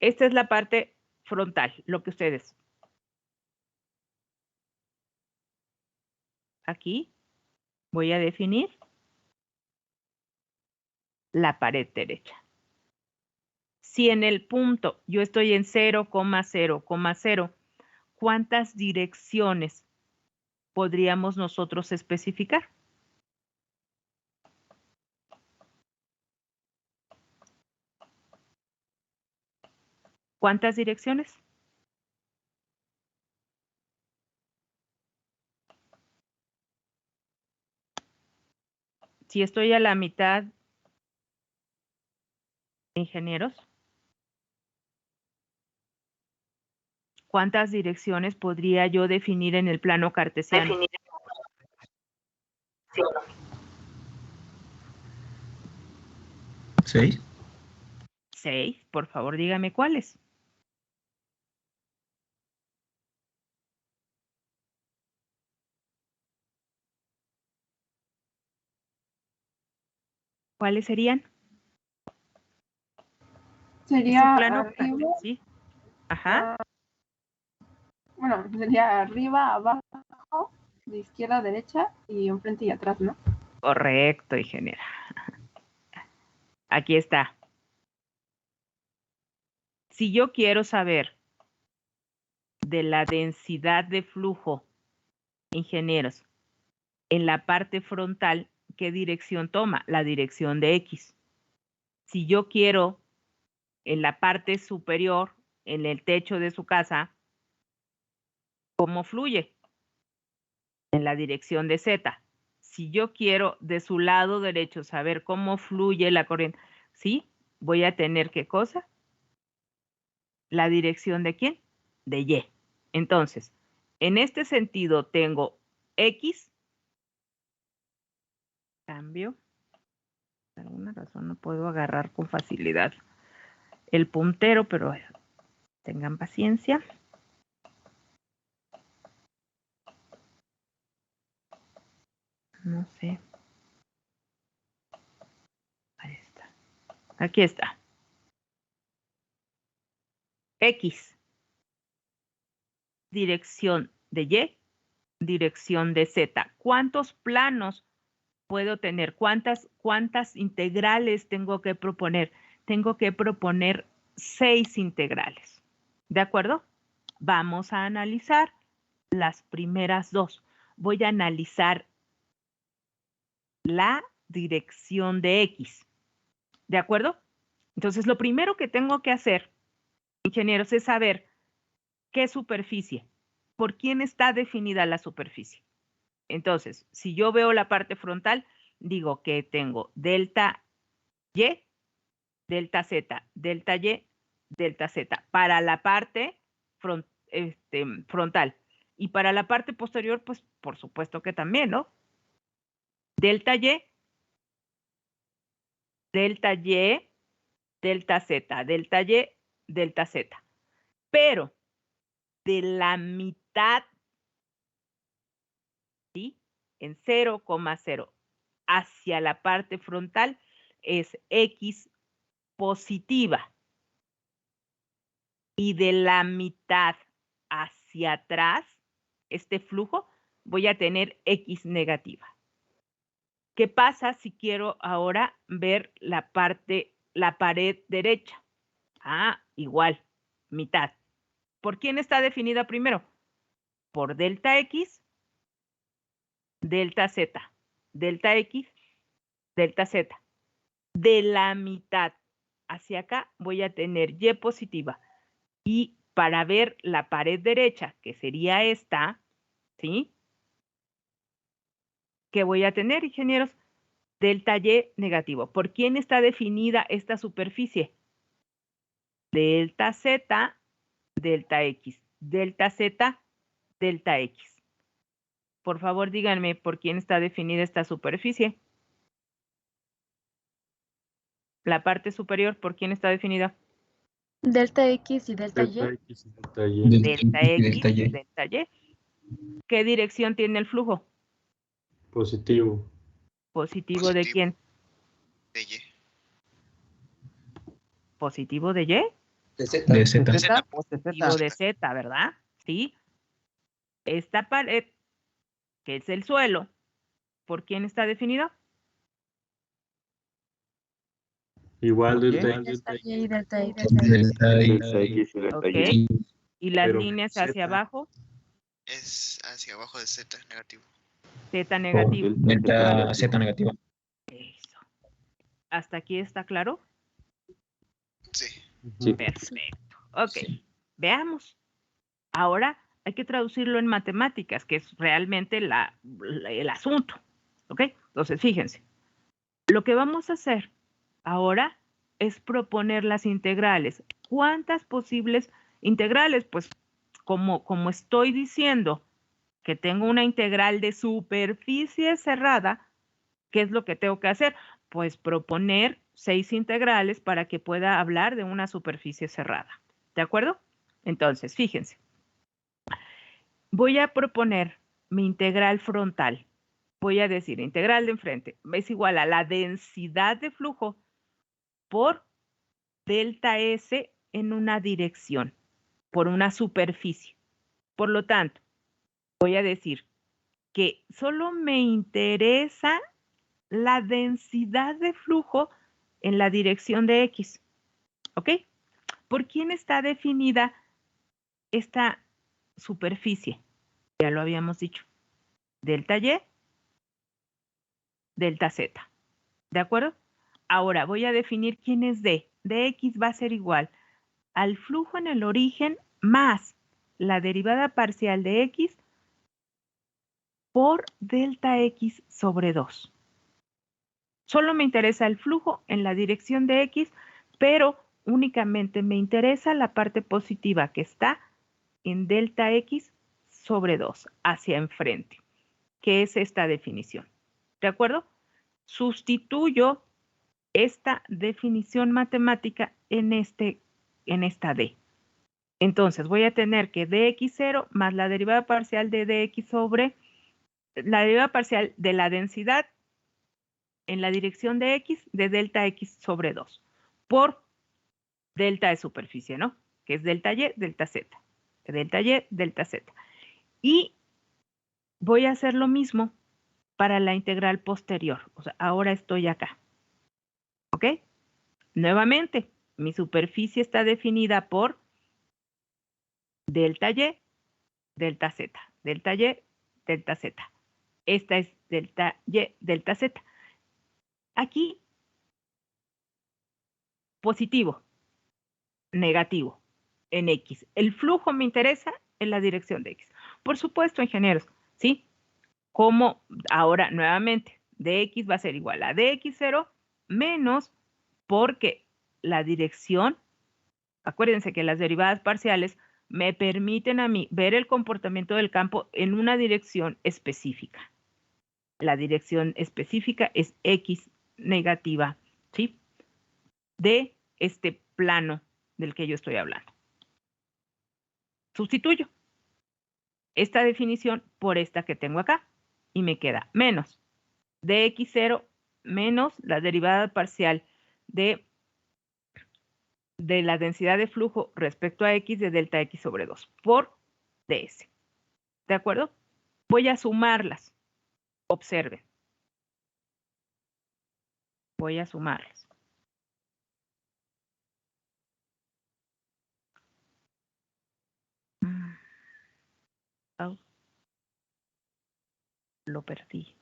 Esta es la parte frontal, lo que ustedes. Aquí voy a definir la pared derecha. Si en el punto yo estoy en 0,0,0, ¿cuántas direcciones podríamos nosotros especificar? ¿Cuántas direcciones? Si estoy a la mitad, ingenieros, ¿cuántas direcciones podría yo definir en el plano cartesiano? 6. 6, por favor, dígame cuáles. ¿Cuáles serían? Sería plano, arriba. ¿sí? Ajá. Bueno, sería arriba, abajo, de izquierda a derecha y enfrente y atrás, ¿no? Correcto, ingeniera. Aquí está. Si yo quiero saber de la densidad de flujo, ingenieros, en la parte frontal, ¿qué dirección toma? La dirección de X. Si yo quiero en la parte superior, en el techo de su casa, ¿cómo fluye? En la dirección de Z. Si yo quiero de su lado derecho saber cómo fluye la corriente, ¿sí? Voy a tener ¿qué cosa? ¿La dirección de quién? De Y. Entonces, en este sentido tengo X, cambio. Por alguna razón no puedo agarrar con facilidad el puntero, pero tengan paciencia. No sé. Ahí está. Aquí está. X. Dirección de Y. Dirección de Z. ¿Cuántos planos puedo tener? ¿Cuántas integrales tengo que proponer? Tengo que proponer 6 integrales. ¿De acuerdo? Vamos a analizar las primeras 2. Voy a analizar la dirección de X. ¿De acuerdo? Entonces, lo primero que tengo que hacer, ingenieros, es saber qué superficie, por quién está definida la superficie. Entonces, si yo veo la parte frontal, digo que tengo delta Y, delta Z, delta Y, delta Z, para la parte frontal. Y para la parte posterior, pues por supuesto que también, ¿no? Delta Y, delta Y, delta Z, delta Y, delta Z. Pero de la mitad, ¿sí? En 0,0 hacia la parte frontal es X positiva. Y de la mitad hacia atrás, este flujo, voy a tener X negativa. ¿Qué pasa si quiero ahora ver la pared derecha? Ah, igual, mitad. ¿Por quién está definida primero? Por delta X, delta Z, delta X, delta Z. De la mitad hacia acá voy a tener Y positiva. Y para ver la pared derecha, que sería esta, ¿sí? ¿Qué voy a tener, ingenieros? Delta Y negativo. ¿Por quién está definida esta superficie? Delta Z, delta X. Delta Z, delta X. Por favor, díganme por quién está definida esta superficie. La parte superior, ¿por quién está definida? Delta X y delta Y. Delta X y delta Y. Delta X, delta Y. ¿Qué dirección tiene el flujo? Positivo. ¿Positivo de quién? De Y. ¿Positivo de Y? De Z. Positivo de Z, ¿verdad? Sí. Esta pared, que es el suelo, ¿por quién está definida? Igual delta Delta X. Y y delta X. Delta Y. Delta X y delta Ok. Y. ¿Y las Pero líneas Z. hacia abajo? Es hacia abajo de Z, negativo. Z negativo. Delta Z negativa. Eso. ¿Hasta aquí está claro? Sí. Sí. Perfecto. Ok. Veamos. Ahora hay que traducirlo en matemáticas, que es realmente el asunto. ¿Ok? Entonces, fíjense. Lo que vamos a hacer ahora es proponer las integrales. ¿Cuántas posibles integrales? Pues como estoy diciendo que tengo una integral de superficie cerrada, ¿qué es lo que tengo que hacer? Pues proponer 6 integrales para que pueda hablar de una superficie cerrada. ¿De acuerdo? Entonces, fíjense. Voy a proponer mi integral frontal. Voy a decir, integral de enfrente es igual a la densidad de flujo por delta S en una dirección, por una superficie. Por lo tanto, voy a decir que solo me interesa la densidad de flujo en la dirección de X. ¿Ok? ¿Por quién está definida esta superficie? Ya lo habíamos dicho. Delta Y, delta Z. ¿De acuerdo? Ahora voy a definir quién es D. Dx va a ser igual al flujo en el origen más la derivada parcial de X por delta X sobre 2. Solo me interesa el flujo en la dirección de X, pero únicamente me interesa la parte positiva que está en delta X sobre 2, hacia enfrente, que es esta definición. ¿De acuerdo? Sustituyo esta definición matemática en esta D. Entonces voy a tener que dx0 más la derivada parcial de dx sobre la derivada parcial de la densidad en la dirección de X de delta X sobre 2 por delta de superficie, ¿no? Que es delta Y, delta Z. Delta Y, delta Z. Y voy a hacer lo mismo para la integral posterior. O sea, ahora estoy acá. ¿Ok? Nuevamente, mi superficie está definida por delta Y, delta Z. Delta Y, delta Z. Esta es delta Y, delta Z. Aquí, positivo, negativo, en X. El flujo me interesa en la dirección de X. Por supuesto, ingenieros, ¿sí? Como ahora, nuevamente, dx va a ser igual a dx0 menos, porque la dirección, acuérdense que las derivadas parciales me permiten a mí ver el comportamiento del campo en una dirección específica. La dirección específica es X negativa, ¿sí? De este plano del que yo estoy hablando. Sustituyo esta definición por esta que tengo acá y me queda menos dx0 menos la derivada parcial de la densidad de flujo respecto a X de delta X sobre 2 por ds. ¿De acuerdo? Voy a sumarlas. Observen. Voy a sumarlas. Oh, lo perdí.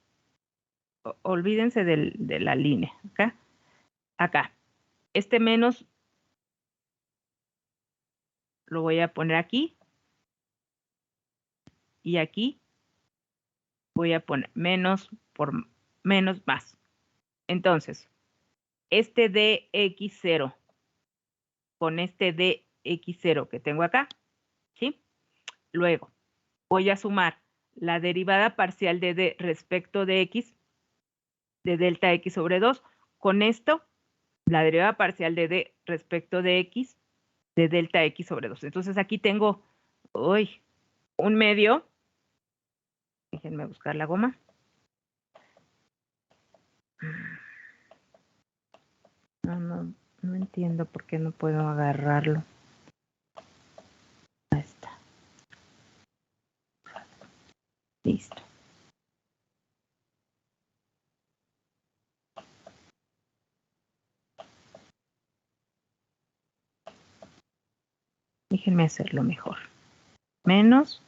Olvídense de la línea. Acá. Acá. Este menos lo voy a poner aquí. Y aquí voy a poner menos por menos más. Entonces, este dx0 con este dx0 que tengo acá, ¿sí? Luego, voy a sumar la derivada parcial de d respecto de x, de delta x sobre 2. Con esto, la derivada parcial de d respecto de x, de delta x sobre 2. Entonces, aquí tengo, un medio. Déjenme buscar la goma. No entiendo por qué no puedo agarrarlo. Ahí está. Listo. Déjenme hacerlo mejor. Menos,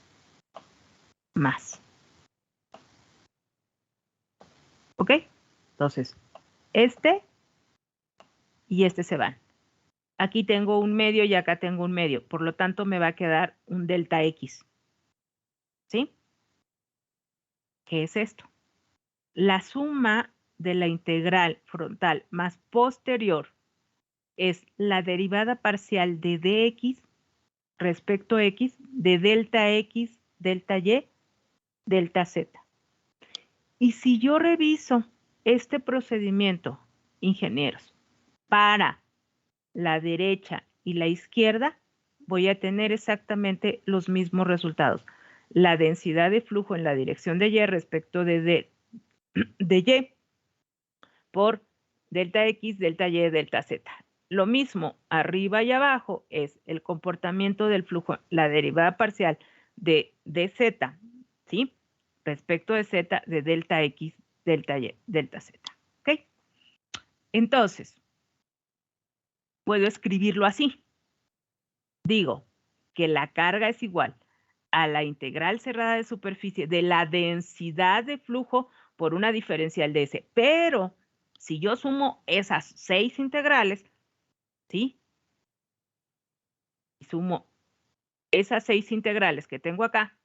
más. ¿Ok? Entonces, este y este se van. Aquí tengo un medio y acá tengo un medio. Por lo tanto, me va a quedar un delta X. ¿Sí? ¿Qué es esto? La suma de la integral frontal más posterior es la derivada parcial de dx respecto a x de delta x, delta y, delta z. Y si yo reviso este procedimiento, ingenieros, para la derecha y la izquierda, voy a tener exactamente los mismos resultados. La densidad de flujo en la dirección de Y respecto de Y por delta X, delta Y, delta Z. Lo mismo arriba y abajo es el comportamiento del flujo, la derivada parcial de Z, ¿sí? Respecto de Z de delta X, delta Y, delta Z. ¿Ok? Entonces, puedo escribirlo así. Digo que la carga es igual a la integral cerrada de superficie de la densidad de flujo por una diferencial de S. Pero si yo sumo esas 6 integrales, ¿sí? Y sumo esas 6 integrales que tengo acá,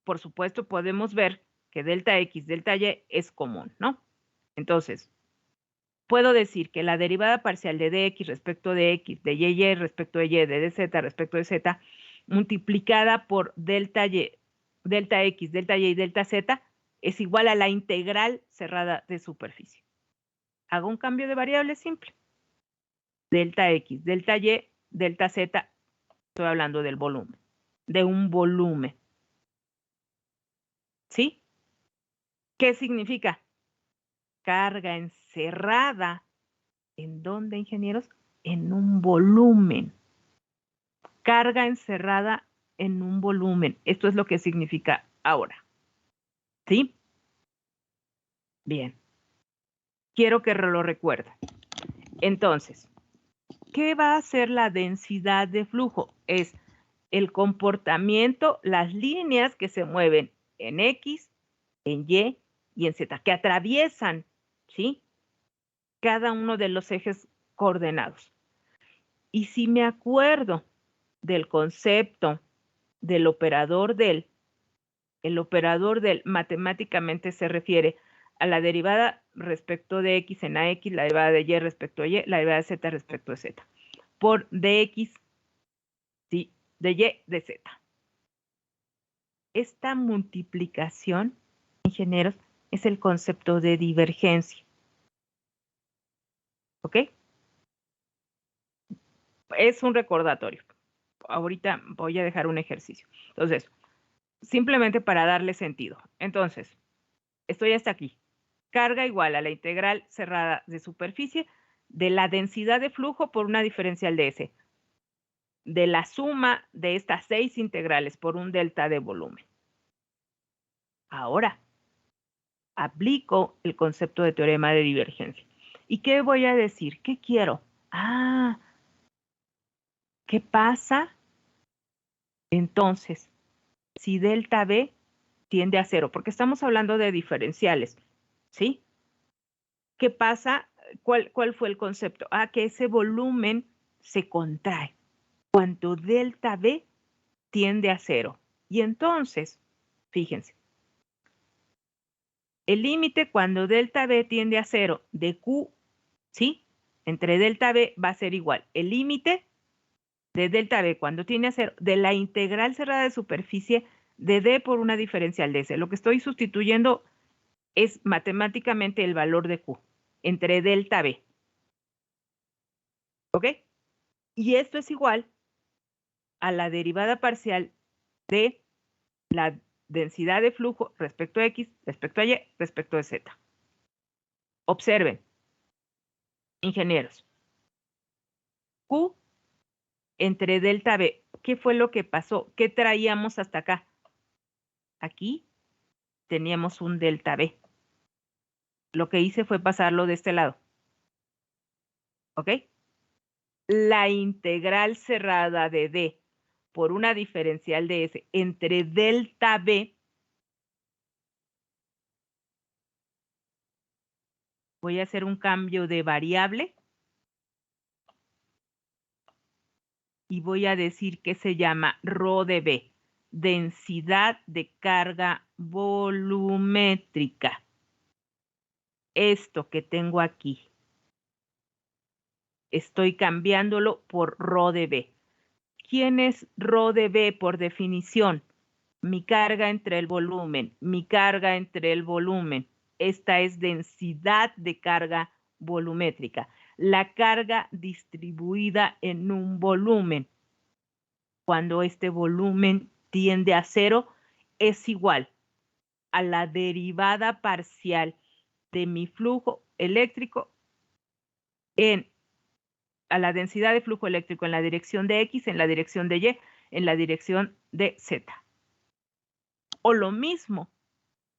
por supuesto podemos ver que delta X, delta Y es común, ¿no? Entonces, puedo decir que la derivada parcial de dx respecto de x, de y respecto de y, de dz respecto de z, multiplicada por delta y, delta x, delta y y delta z, es igual a la integral cerrada de superficie. Hago un cambio de variable simple. Delta x, delta y, delta z, estoy hablando del volumen, de un volumen. ¿Sí? ¿Qué significa? Carga encerrada. ¿En dónde, ingenieros? En un volumen. Carga encerrada en un volumen. Esto es lo que significa ahora. ¿Sí? Bien. Quiero que lo recuerden. Entonces, ¿qué va a hacer la densidad de flujo? Es el comportamiento, las líneas que se mueven en X, en Y y en Z, que atraviesan, ¿sí? Cada uno de los ejes coordenados. Y si me acuerdo del concepto del operador del, el operador del matemáticamente se refiere a la derivada respecto de x en ax, la derivada de y respecto a y, la derivada de z respecto a z, por dx, sí, de y, de z. Esta multiplicación, ingenieros, es el concepto de divergencia. ¿Ok? Es un recordatorio. Ahorita voy a dejar un ejercicio. Entonces, simplemente para darle sentido. Entonces, estoy hasta aquí. Carga igual a la integral cerrada de superficie de la densidad de flujo por una diferencial de S. De la suma de estas 6 integrales por un delta de volumen. Ahora, aplico el concepto de teorema de divergencia. ¿Y qué voy a decir? ¿Qué quiero? Ah, ¿qué pasa entonces si delta B tiende a 0? Porque estamos hablando de diferenciales, ¿sí? ¿Qué pasa? ¿Cuál fue el concepto? Ah, que ese volumen se contrae cuando delta B tiende a 0. Y entonces, fíjense, el límite cuando delta B tiende a 0 de Q, ¿sí? Entre delta B va a ser igual. El límite de delta B cuando tiende a 0 de la integral cerrada de superficie de D por una diferencial de S. Lo que estoy sustituyendo es matemáticamente el valor de Q entre delta B. ¿Ok? Y esto es igual a la derivada parcial de la densidad de flujo respecto a X, respecto a Y, respecto a Z. Observen, ingenieros. Q entre delta B. ¿Qué fue lo que pasó? ¿Qué traíamos hasta acá? Aquí teníamos un delta B. Lo que hice fue pasarlo de este lado. ¿Ok? La integral cerrada de D por una diferencial de S entre delta B. Voy a hacer un cambio de variable. Y voy a decir que se llama Rho de B, densidad de carga volumétrica. Esto que tengo aquí, estoy cambiándolo por Rho de B. ¿Quién es Rho de B por definición? Mi carga entre el volumen, mi carga entre el volumen. Esta es densidad de carga volumétrica, la carga distribuida en un volumen. Cuando este volumen tiende a cero, es igual a la derivada parcial de mi flujo eléctrico a la densidad de flujo eléctrico en la dirección de X, en la dirección de Y, en la dirección de Z. O lo mismo,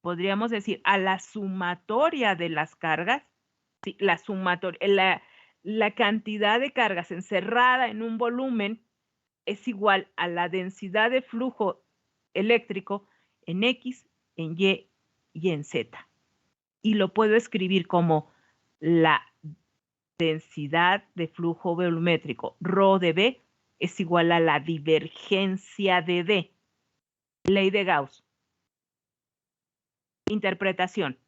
podríamos decir, a la sumatoria de las cargas, ¿sí? La cantidad de cargas encerrada en un volumen es igual a la densidad de flujo eléctrico en X, en Y y en Z. Y lo puedo escribir como la densidad de flujo volumétrico, ρ de B, es igual a la divergencia de D. Ley de Gauss. Interpretación.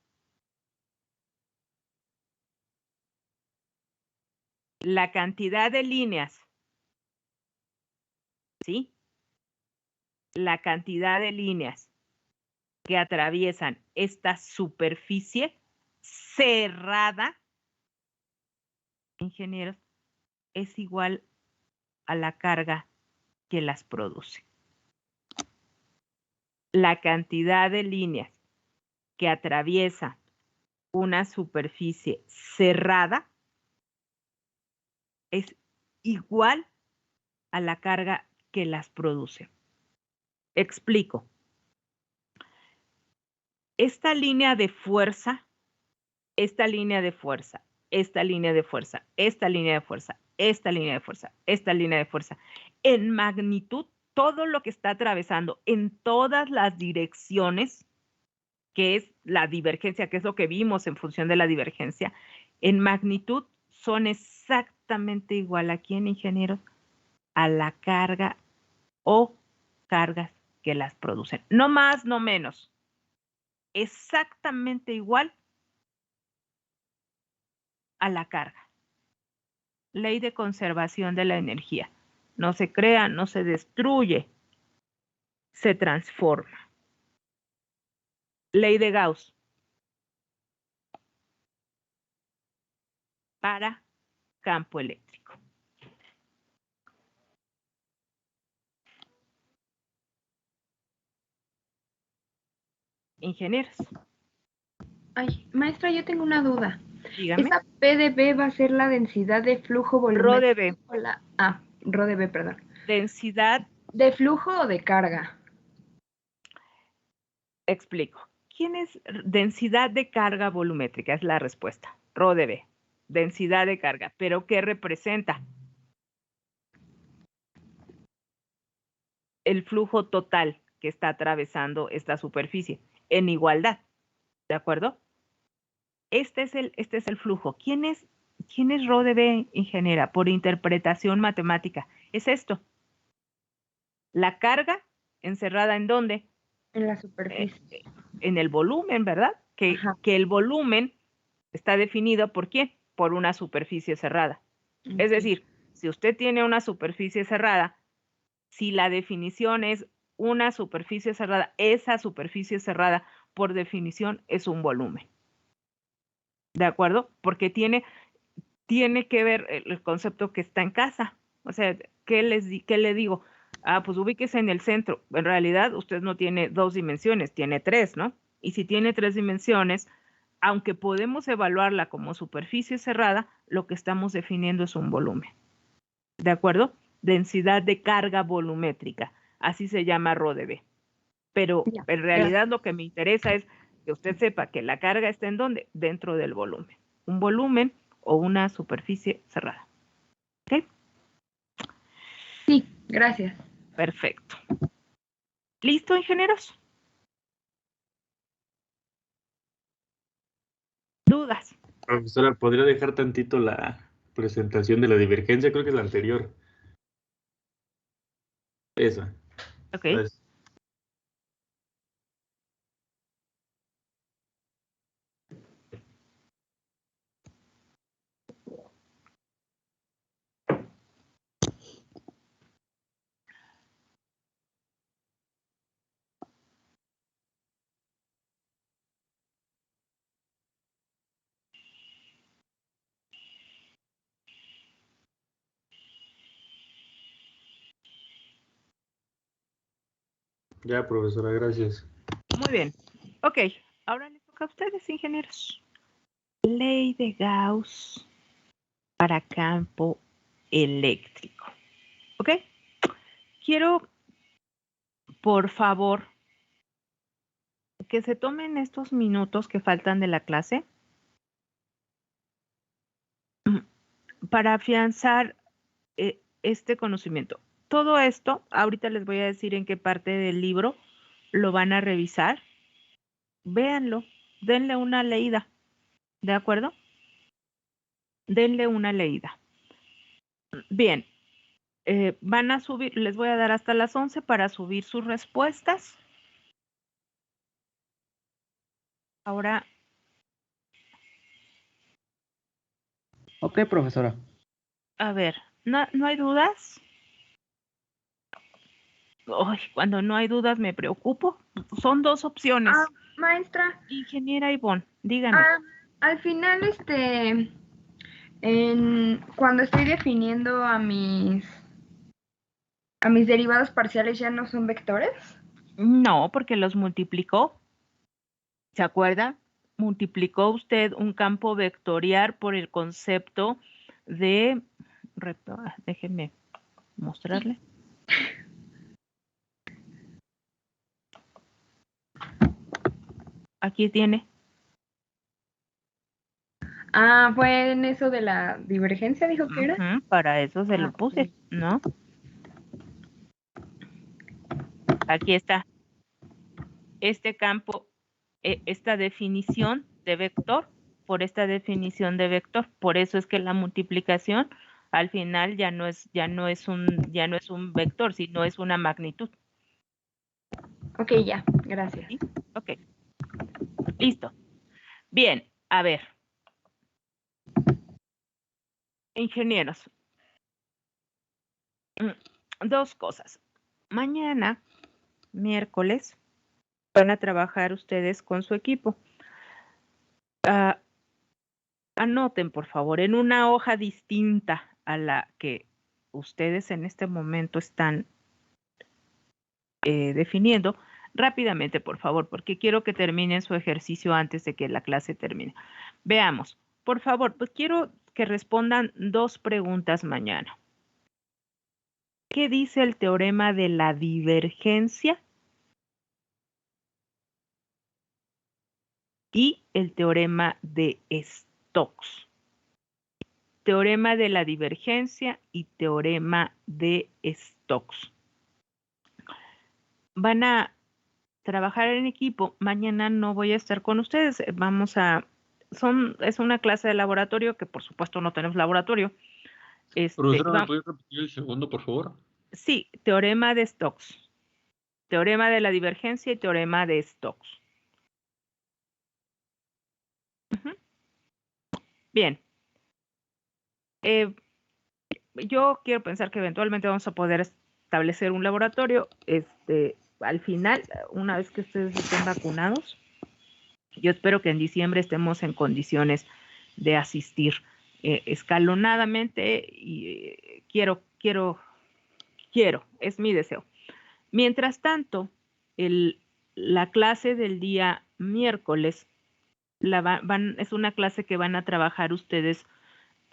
La cantidad de líneas, ¿sí? La cantidad de líneas que atraviesan esta superficie cerrada, ingenieros, es igual a la carga que las produce. La cantidad de líneas que atraviesa una superficie cerrada es igual a la carga que las produce. Explico. Esta línea de fuerza, esta línea de fuerza, esta línea de fuerza, esta línea de fuerza, esta línea de fuerza, esta línea de fuerza, en magnitud, todo lo que está atravesando en todas las direcciones, que es la divergencia, que es lo que vimos en función de la divergencia, en magnitud son exactamente igual a quién, ingenieros, a la carga o cargas que las producen. No más, no menos. Exactamente igual a la carga. Ley de conservación de la energía. No se crea, no se destruye, se transforma. Ley de Gauss. Para campo eléctrico. Ingenieros. Ay, maestra, yo tengo una duda. Dígame. ¿Esa P de B va a ser la densidad de flujo Rho de B. volumétrico? Rho de B, perdón. Densidad. ¿De flujo o de carga? Explico. ¿Quién es densidad de carga volumétrica? Es la respuesta. Rho de B. Densidad de carga. ¿Pero qué representa? El flujo total que está atravesando esta superficie en igualdad. ¿De acuerdo? Este es el flujo. ¿Quién es Rho de B, ingeniera? Por interpretación matemática. Es esto. La carga encerrada ¿en dónde? En la superficie. En el volumen, ¿verdad? Que el volumen está definido ¿por quién? Por una superficie cerrada. Okay. Es decir, si usted tiene una superficie cerrada, si la definición es una superficie cerrada, esa superficie cerrada por definición es un volumen. ¿De acuerdo? Porque tiene que ver el concepto que está en casa. O sea, ¿qué le digo? Pues ubíquese en el centro. En realidad, usted no tiene 2 dimensiones, tiene 3, ¿no? Y si tiene 3 dimensiones, aunque podemos evaluarla como superficie cerrada, lo que estamos definiendo es un volumen. ¿De acuerdo? Densidad de carga volumétrica. Así se llama Rho de B. Pero en realidad lo que me interesa es que usted sepa que la carga está ¿en dónde? Dentro del volumen. Un volumen o una superficie cerrada. ¿Ok? Sí, gracias. Perfecto. ¿Listo, ingenieros? ¿Dudas? Profesora, ¿podría dejar tantito la presentación de la divergencia? Creo que es la anterior. Esa. Ok. Pues, Ya, profesora, gracias. Muy bien. Ok, ahora les toca a ustedes, ingenieros. Ley de Gauss para campo eléctrico. ¿Ok? Quiero, por favor, que se tomen estos minutos que faltan de la clase para afianzar este conocimiento. Todo esto, ahorita les voy a decir en qué parte del libro lo van a revisar. Véanlo, denle una leída, ¿de acuerdo? Denle una leída. Bien, van a subir, les voy a dar hasta las 11 para subir sus respuestas. Ahora, Ok, profesora. a ver, ¿no hay dudas? Ay, cuando no hay dudas me preocupo. Son dos opciones. Maestra, Ingeniera Ivonne, dígame. al final, cuando estoy definiendo a mis derivados parciales, ¿ya no son vectores? No, porque los multiplicó. ¿Se acuerda? Multiplicó usted un campo vectorial por el concepto de... Déjenme mostrarle. Aquí tiene. Fue en eso de la divergencia, dijo que era. Ujú, para eso se lo puse, Ok. ¿no? Aquí está. Este campo, esta definición de vector, por esta definición de vector. Por eso es que la multiplicación al final ya no es un vector, sino es una magnitud. Ok, ya, gracias. ¿Sí? Ok. Listo. Bien, a ver. Ingenieros. Dos cosas. Mañana, miércoles, van a trabajar ustedes con su equipo. Anoten, por favor, en una hoja distinta a la que ustedes en este momento están definiendo. Rápidamente, por favor, porque quiero que terminen su ejercicio antes de que la clase termine. Veamos, por favor, pues quiero que respondan dos preguntas mañana. ¿Qué dice el teorema de la divergencia? Y el teorema de Stokes. Teorema de la divergencia y teorema de Stokes. Van a trabajar en equipo. Mañana no voy a estar con ustedes. Es una clase de laboratorio que por supuesto no tenemos laboratorio. Profesora, ¿me puede repetir el segundo, por favor? Sí, teorema de Stokes. Teorema de la divergencia y teorema de Stokes. Bien. Yo quiero pensar que eventualmente vamos a poder establecer un laboratorio. Al final, una vez que ustedes estén vacunados, yo espero que en diciembre estemos en condiciones de asistir escalonadamente y quiero, es mi deseo. Mientras tanto, la clase del día miércoles es una clase que van a trabajar ustedes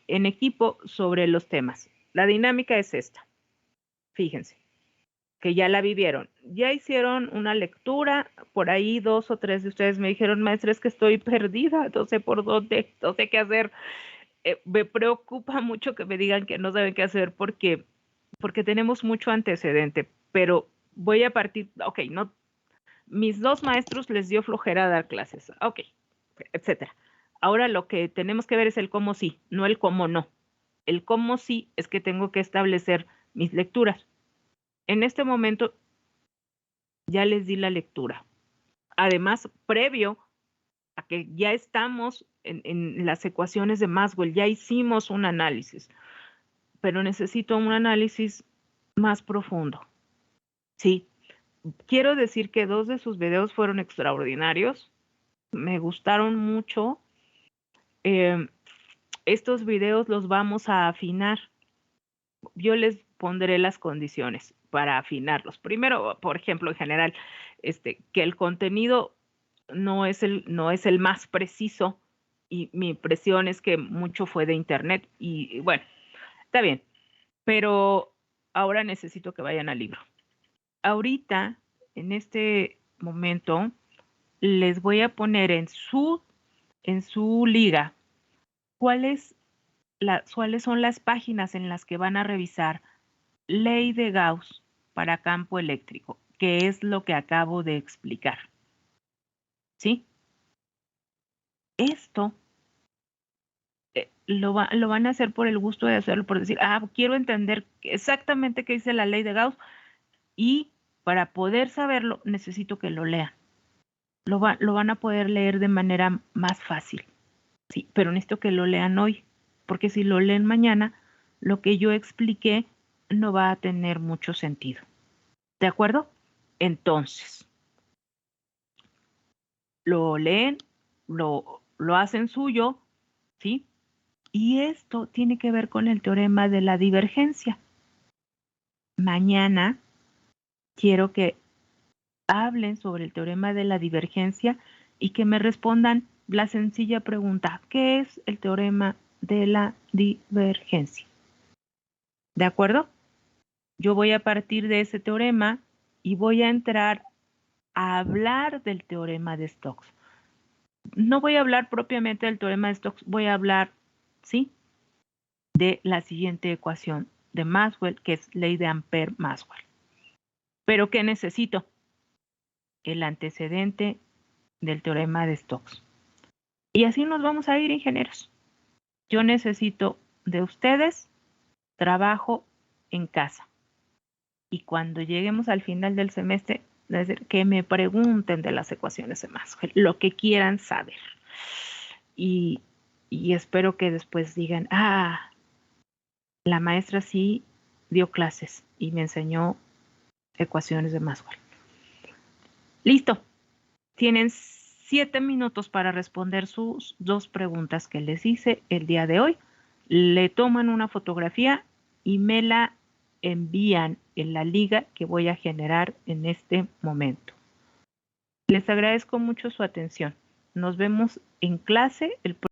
en equipo sobre los temas. La dinámica es esta. Fíjense, que ya la vivieron. Ya hicieron una lectura, por ahí 2 o 3 de ustedes me dijeron, maestra, es que estoy perdida, no sé por dónde, no sé qué hacer. Me preocupa mucho que me digan que no saben qué hacer porque tenemos mucho antecedente, pero voy a partir, ok, no, mis 2 maestros les dio flojera dar clases, ok, etcétera. Ahora lo que tenemos que ver es el cómo sí, no el cómo no. El cómo sí es que tengo que establecer mis lecturas. En este momento ya les di la lectura. Además, previo a que ya estamos en las ecuaciones de Maxwell, ya hicimos un análisis, pero necesito un análisis más profundo. Sí, quiero decir que 2 de sus videos fueron extraordinarios, me gustaron mucho. Estos videos los vamos a afinar. Yo les pondré las condiciones para afinarlos. Primero, por ejemplo, en general, que el contenido no es el más preciso y mi impresión es que mucho fue de internet y bueno, está bien, pero ahora necesito que vayan al libro. Ahorita, en este momento, les voy a poner en su liga cuáles son las páginas en las que van a revisar ley de Gauss para campo eléctrico, que es lo que acabo de explicar. ¿Sí? Esto lo van a hacer por el gusto de hacerlo, por decir, quiero entender exactamente qué dice la ley de Gauss y para poder saberlo necesito que lo lean. Lo van a poder leer de manera más fácil. Sí, pero necesito que lo lean hoy, porque si lo leen mañana, lo que yo expliqué no va a tener mucho sentido. ¿De acuerdo? Entonces, lo leen, lo hacen suyo, ¿sí? Y esto tiene que ver con el teorema de la divergencia. Mañana quiero que hablen sobre el teorema de la divergencia y que me respondan la sencilla pregunta, ¿qué es el teorema de la divergencia? ¿De acuerdo? Yo voy a partir de ese teorema y voy a entrar a hablar del teorema de Stokes. No voy a hablar propiamente del teorema de Stokes, voy a hablar, ¿sí?, de la siguiente ecuación de Maxwell, que es ley de Ampère-Maxwell. ¿Pero qué necesito? El antecedente del teorema de Stokes. Y así nos vamos a ir, ingenieros. Yo necesito de ustedes trabajo en casa. Y cuando lleguemos al final del semestre, es decir, que me pregunten de las ecuaciones de Maxwell, lo que quieran saber. Y espero que después digan, la maestra sí dio clases y me enseñó ecuaciones de Maxwell. Listo. Tienen 7 minutos para responder sus 2 preguntas que les hice el día de hoy. Le toman una fotografía y me la envían en la liga que voy a generar en este momento. Les agradezco mucho su atención. Nos vemos en clase el próximo